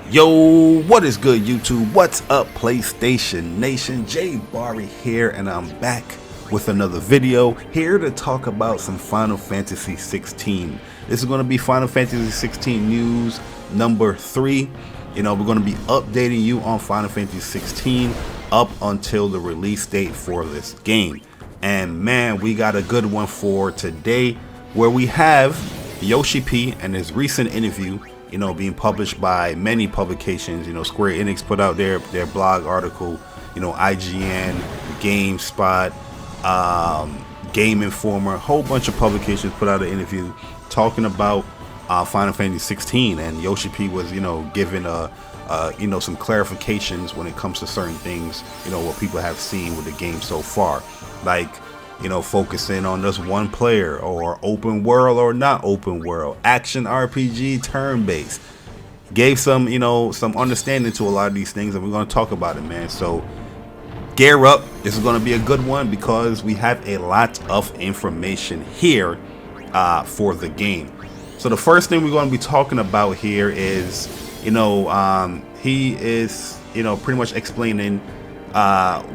Yo, what is good, YouTube? What's up, PlayStation Nation? Jay Barry here, and I'm back with another video here to talk about some Final Fantasy 16. This is going to be Final Fantasy 16 news number 3. We're going to be updating you on Final Fantasy 16 up until the release date for this game. And man, we got a good one for today, where we have Yoshi-P and his recent interview, being published by many publications. Square Enix put out their blog article, IGN, GameSpot, Game Informer, a whole bunch of publications put out an interview talking about Final Fantasy 16, and Yoshi-P was, given some clarifications when it comes to certain things, what people have seen with the game so far, like focusing on just one player, or open world or not open world, action RPG, turn-based. Gave some, some understanding to a lot of these things, and we're going to talk about it, man. So gear up. This is going to be a good one because we have a lot of information here for the game. So the first thing we're going to be talking about here is, he is, pretty much explaining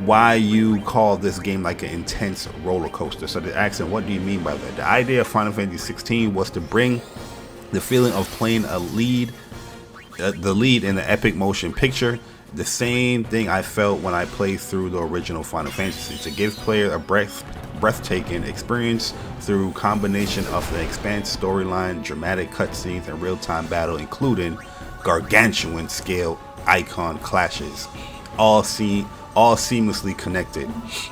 why you call this game like an intense roller coaster. So they're asking, what do you mean by that? The idea of Final Fantasy 16 was to bring the feeling of playing the lead in the epic motion picture. The same thing I felt when I played through the original Final Fantasy, to give players a breathtaking experience through combination of the expansive storyline, dramatic cutscenes, and real-time battle, including gargantuan scale icon clashes, all seamlessly connected.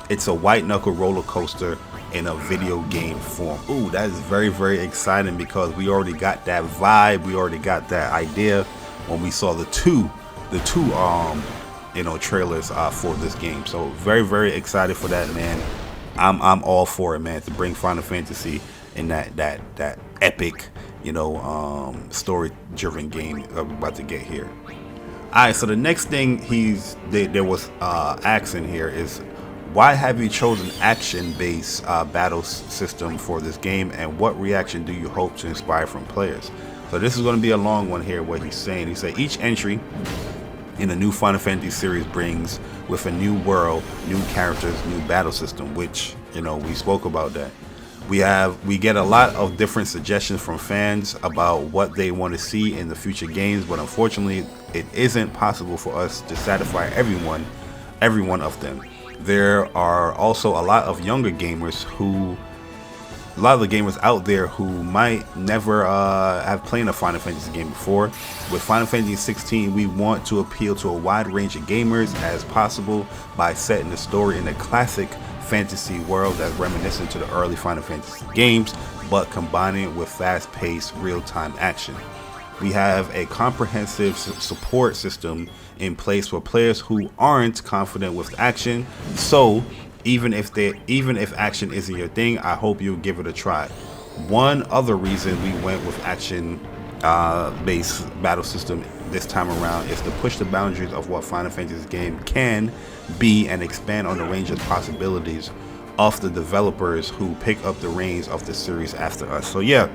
It's a white knuckle roller coaster in a video game form. Ooh, that is very, very exciting, because we already got that vibe, we already got that idea when we saw the two trailers for this game. So very, very excited for that, man. I'm all for it, man, to bring Final Fantasy in that epic, story driven game that we're about to get here. Alright, so the next thing there was asking here is, why have you chosen action-based battle system for this game, and what reaction do you hope to inspire from players? So this is going to be a long one here, what he's saying. He said each entry in the new Final Fantasy series brings with a new world, new characters, new battle system, which, we spoke about that. We get a lot of different suggestions from fans about what they want to see in the future games, but unfortunately it isn't possible for us to satisfy every one of them. There are also a lot of younger gamers a lot of the gamers out there who might never have played a Final Fantasy game before. With Final Fantasy 16, we want to appeal to a wide range of gamers as possible by setting the story in a classic fantasy world that's reminiscent to the early Final Fantasy games, but combining it with fast-paced, real-time action. We have a comprehensive support system in place for players who aren't confident with action. So even if action isn't your thing, I hope you'll give it a try. One other reason we went with action based battle system this time around is to push the boundaries of what Final Fantasy game can be and expand on the range of possibilities of the developers who pick up the reins of the series after us. So yeah,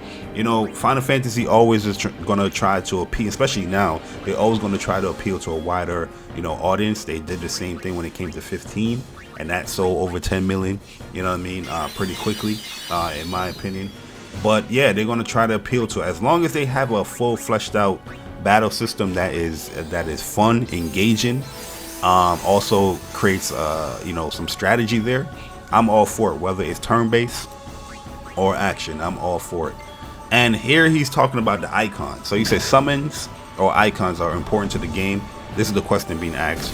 Final Fantasy always is gonna try to appeal, especially now, they're always gonna try to appeal to a wider, audience. They did the same thing when it came to 15, and that sold over 10 million, pretty quickly, in my opinion. But yeah, they're gonna try to appeal to, as long as they have a full fleshed out battle system that is fun, engaging, also creates some strategy there. I'm all for it, whether it's turn-based or action. I'm all for it. And here he's talking about the icons. So he says summons or icons are important to the game. This is the question being asked.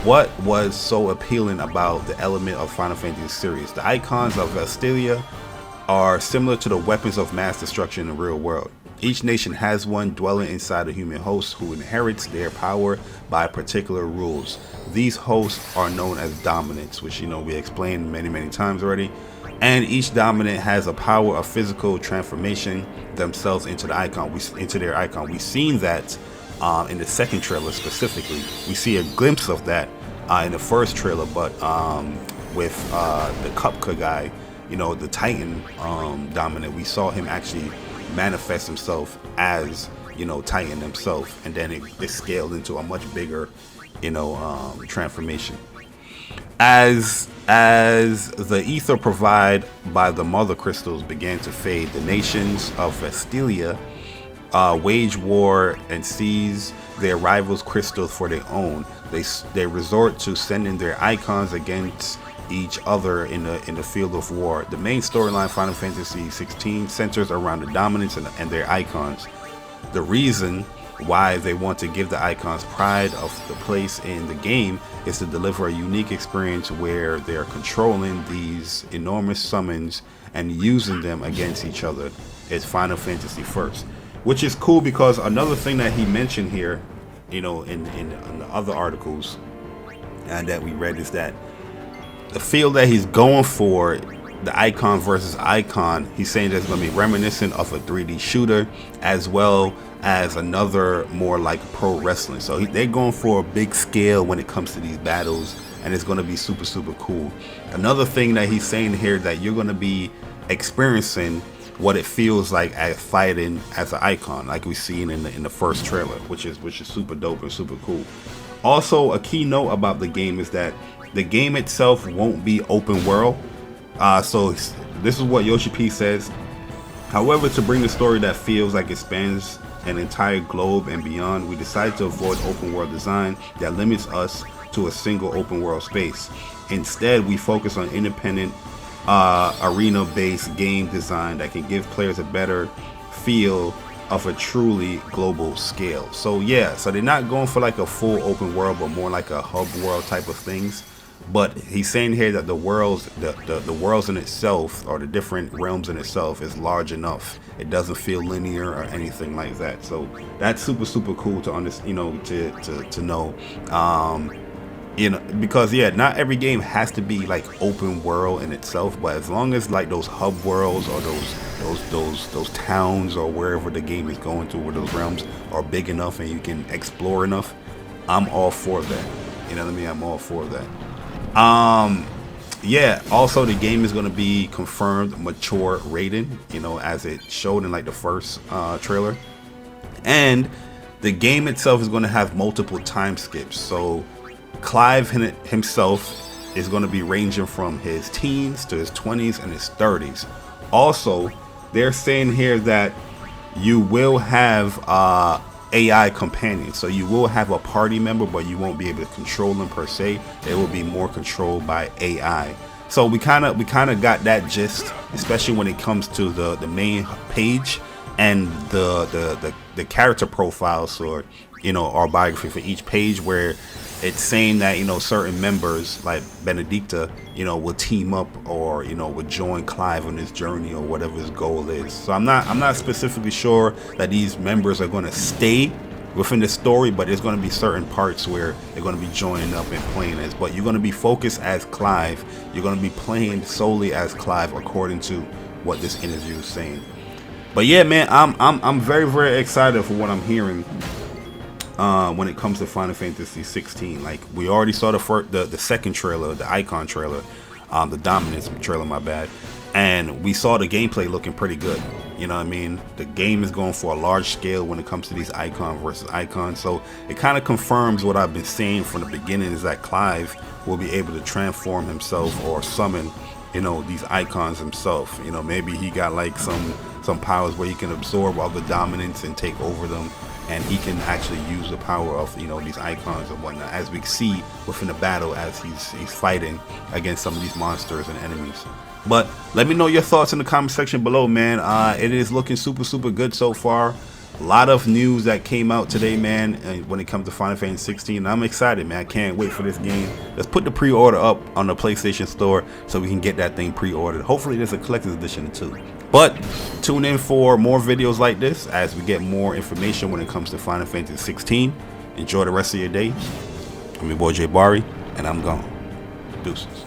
What was so appealing about the element of Final Fantasy series? The icons of Vestilia are similar to the weapons of mass destruction in the real world. Each nation has one dwelling inside a human host who inherits their power by particular rules. These hosts are known as dominants, which we explained many times already. And each dominant has a power of physical transformation themselves into their icon. We've seen that in the second trailer specifically. We see a glimpse of that in the first trailer, but with the Kupka guy, the Titan dominant, we saw him actually manifest himself as you know, Titan himself, and then it scaled into a much bigger, you know, transformation. As the ether provided by the mother crystals began to fade, the nations of Vestilia wage war and seize their rivals' crystals for their own. They resort to sending their icons against each other in the field of war. The main storyline, Final Fantasy 16, centers around the dominance and their icons. The reason why they want to give the icons pride of the place in the game is to deliver a unique experience where they're controlling these enormous summons and using them against each other. It's Final Fantasy first, which is cool because another thing that he mentioned here, you know, in the other articles and that we read, is that the field that he's going for, the icon versus icon, he's saying that's going to be reminiscent of a 3D shooter, as well as another more like pro wrestling. So they're going for a big scale when it comes to these battles, and it's going to be super, super cool. Another thing that he's saying here, that you're going to be experiencing what it feels like as fighting as an icon, like we've seen in the first trailer, which is super dope and super cool. Also, a key note about the game is that the game itself won't be open world. So this is what Yoshi-P says. However, to bring a story that feels like it spans an entire globe and beyond, we decided to avoid open world design that limits us to a single open world space. Instead, we focus on independent arena-based game design that can give players a better feel of a truly global scale. So yeah, so they're not going for like a full open world, but more like a hub world type of things. But he's saying here that the worlds in itself, or the different realms in itself, is large enough. It doesn't feel linear or anything like that. So that's super, super cool to understand, you know, to know. You know, because yeah, not every game has to be like open world in itself, but as long as like those hub worlds or those towns or wherever the game is going to, where those realms are big enough and you can explore enough, I'm all for that. You know what I mean? I'm all for that. Yeah, also the game is going to be confirmed mature rated, you know, as it showed in like the first trailer. And the game itself is going to have multiple time skips. So Clive himself is going to be ranging from his teens to his 20s and his 30s. Also, they're saying here that you will have AI companions, so you will have a party member, but you won't be able to control them per se. It will be more controlled by AI. So we kind of got that gist, especially when it comes to the main page and the character profiles, or you know, our biography for each page, where it's saying that, you know, certain members like Benedicta, you know, will team up, or you know, will join Clive on his journey or whatever his goal is. So I'm not specifically sure that these members are going to stay within the story, but there's going to be certain parts where they're going to be joining up and playing as. But you're going to be focused as Clive. You're going to be playing solely as Clive, according to what this interview is saying. But yeah, man, I'm very, very excited for what I'm hearing. When it comes to Final Fantasy 16, like we already saw the second trailer, the Icon trailer, the Dominance trailer, my bad, and we saw the gameplay looking pretty good. You know what I mean? The game is going for a large scale when it comes to these Icon versus Icon, so it kind of confirms what I've been saying from the beginning, is that Clive will be able to transform himself or summon, you know, these Icons himself. You know, maybe he got like some powers where he can absorb all the dominance and take over them, and he can actually use the power of, you know, these Icons and whatnot, as we see within the battle as he's fighting against some of these monsters and enemies. But let me know your thoughts in the comment section below, man. It is looking super, super good so far. A lot of news that came out today, man, when it comes to Final Fantasy 16. I'm excited, man. I can't wait for this game. Let's put the pre-order up on the PlayStation Store so we can get that thing pre-ordered. Hopefully there's a collector's edition too. But tune in for more videos like this as we get more information when it comes to Final Fantasy 16. Enjoy the rest of your day. I'm your boy Jay Bari, and I'm gone. Deuces.